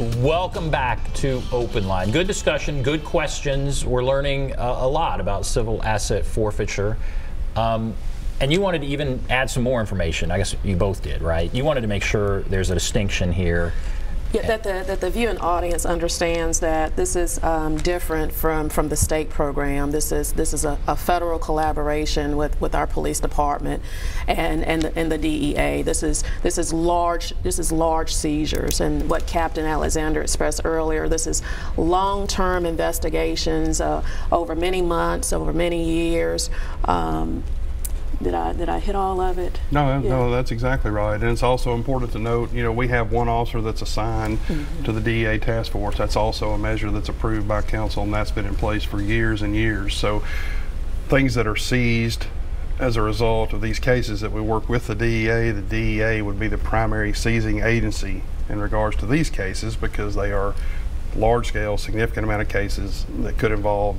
Welcome back to Open Line. Good discussion, good questions. We're learning a lot about civil asset forfeiture. And you wanted to even add some more information. I guess you both did, right? You wanted to make sure there's a distinction here. Yeah, that the viewing audience understands that this is different from the state program. This is a federal collaboration with our police department and the DEA. This is large seizures, and what Captain Alexander expressed earlier. This is long-term investigations over many months, over many years. Did I hit all of it? No, no, that's exactly right. And it's also important to note, you know, we have one officer that's assigned to the DEA task force. That's also a measure that's approved by council, and that's been in place for years and years. So things that are seized as a result of these cases that we work with the DEA would be the primary seizing agency in regards to these cases, because they are large-scale, significant amount of cases that could involve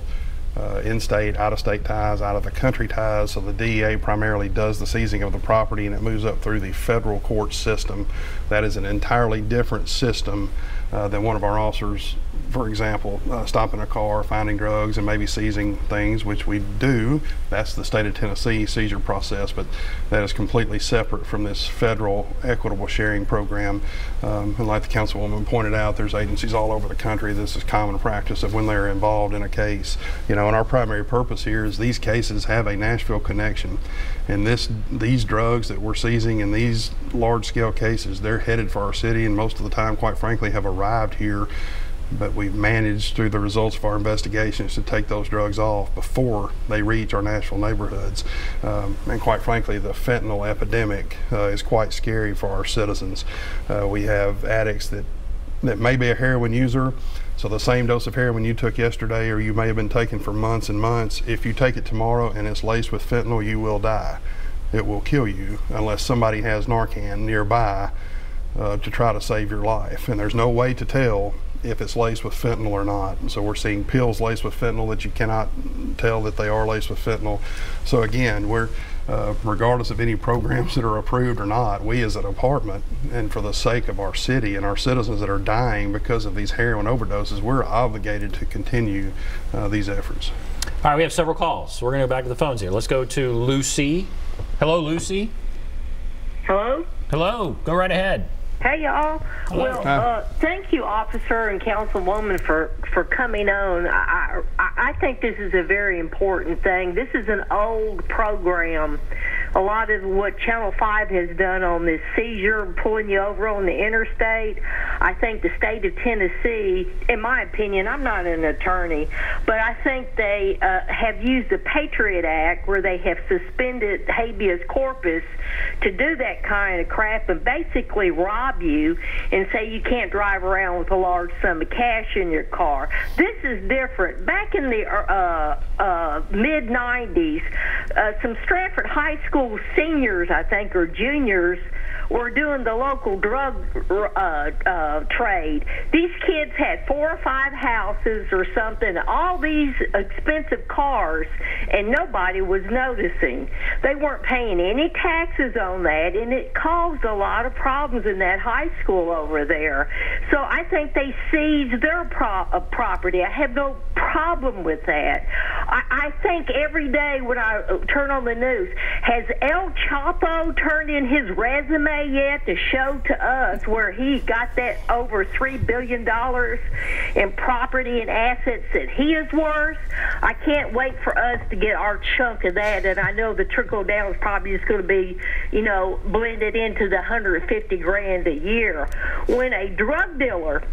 in-state, out-of-state ties, out-of-the-country ties. So the DEA primarily does the seizing of the property, and it moves up through the federal court system. That is an entirely different system than one of our officers, for example, stopping a car, finding drugs, and maybe seizing things, which we do. That's the state of Tennessee seizure process, but that is completely separate from this federal equitable sharing program. And like the councilwoman pointed out, there's agencies all over the country. This is common practice of when they're involved in a case. You know, and our primary purpose here is these cases have a Nashville connection. And these drugs that we're seizing in these large-scale cases, they're headed for our city, and most of the time, quite frankly, have arrived here. But we've managed through the results of our investigations to take those drugs off before they reach our Nashville neighborhoods. And quite frankly, the fentanyl epidemic is quite scary for our citizens. We have addicts that may be a heroin user. So the same dose of heroin you took yesterday, or you may have been taking for months and months, if you take it tomorrow and it's laced with fentanyl, you will die. It will kill you unless somebody has Narcan nearby to try to save your life. And there's no way to tell if it's laced with fentanyl or not. And so we're seeing pills laced with fentanyl that you cannot tell that they are laced with fentanyl. So again, we're regardless of any programs that are approved or not, we as a department, and for the sake of our city and our citizens that are dying because of these heroin overdoses, we're obligated to continue these efforts. All right, we have several calls. We're going to go back to the phones here. Let's go to Lucy. Hello, Lucy. Hello? Hello. Go right ahead. Hey, y'all. Well, thank you, officer and councilwoman, for coming on. I think this is a very important thing. This is an old program. A lot of what Channel 5 has done on this seizure, pulling you over on the interstate, I think the state of Tennessee, in my opinion, I'm not an attorney, but I think they have used the Patriot Act, where they have suspended habeas corpus to do that kind of crap and basically rob you and say you can't drive around with a large sum of cash in your car. This is different. Back in the mid-90s, some Stratford High School seniors, I think, or juniors, were doing the local drug trade. These kids had 4 or 5 houses or something, all these expensive cars, and nobody was noticing. They weren't paying any taxes on that, and it caused a lot of problems in that high school over there. So I think they seized their property. I have no problem with that. I think every day when I turn on the news, has El Chapo turned in his resume yet to show to us where he got that over $3 billion in property and assets that he is worth? I can't wait for us to get our chunk of that, and I know the trickle down is probably just going to be, you know, blended into the 150 grand a year. When a drug dealer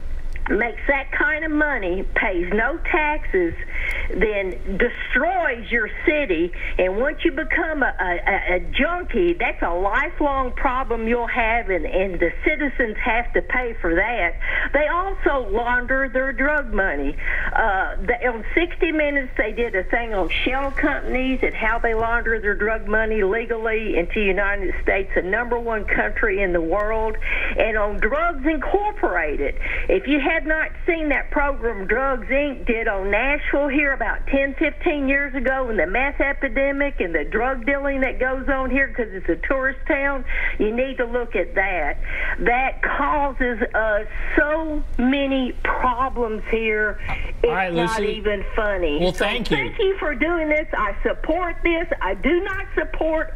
makes that kind of money, pays no taxes, then destroys your city, and once you become a junkie, that's a lifelong problem you'll have, and the citizens have to pay for that. They also launder their drug money. On 60 Minutes, they did a thing on shell companies and how they launder their drug money legally into the United States, the #1 country in the world, and on Drugs Incorporated. If you have not seen that program Drugs Inc. did on Nashville here about 10, 15 years ago, and the meth epidemic and the drug dealing that goes on here because it's a tourist town, you need to look at that. That causes us so so many problems here. It's All right, not Lucy. even funny. Well, So thank you. Thank you for doing this. I support this. I do not support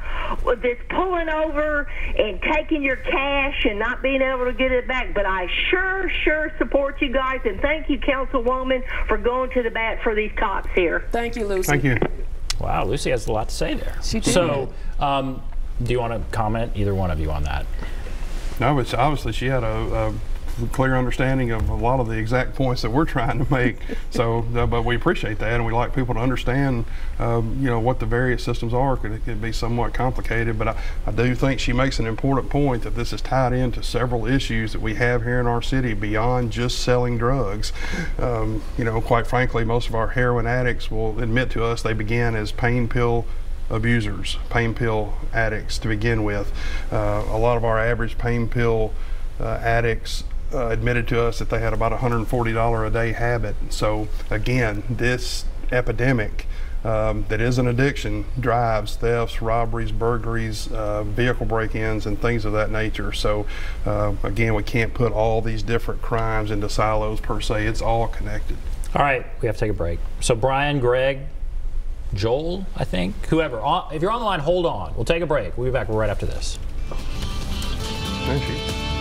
this pulling over and taking your cash and not being able to get it back. But I sure support you guys, and thank you, Councilwoman, for going to the bat for these cops here. Thank you, Lucy. Thank you. Wow, Lucy has a lot to say there. She did. So, do you want to comment, either one of you, on that? No, it's obviously she had a clear understanding of a lot of the exact points that we're trying to make. So, but we appreciate that, and we like people to understand, you know, what the various systems are. It could be somewhat complicated, but I do think she makes an important point that this is tied into several issues that we have here in our city beyond just selling drugs. You know, quite frankly, most of our heroin addicts will admit to us they began as pain pill abusers, pain pill addicts to begin with. A lot of our average pain pill addicts admitted to us that they had about $140 a day habit. So again, this epidemic that is an addiction drives thefts, robberies, burglaries, vehicle break-ins, and things of that nature. So again, we can't put all these different crimes into silos per se. It's all connected. All right, we have to take a break. So Brian, Greg, Joel, I think, whoever, if you're on the line, hold on. We'll take a break. We'll be back right after this. Thank you.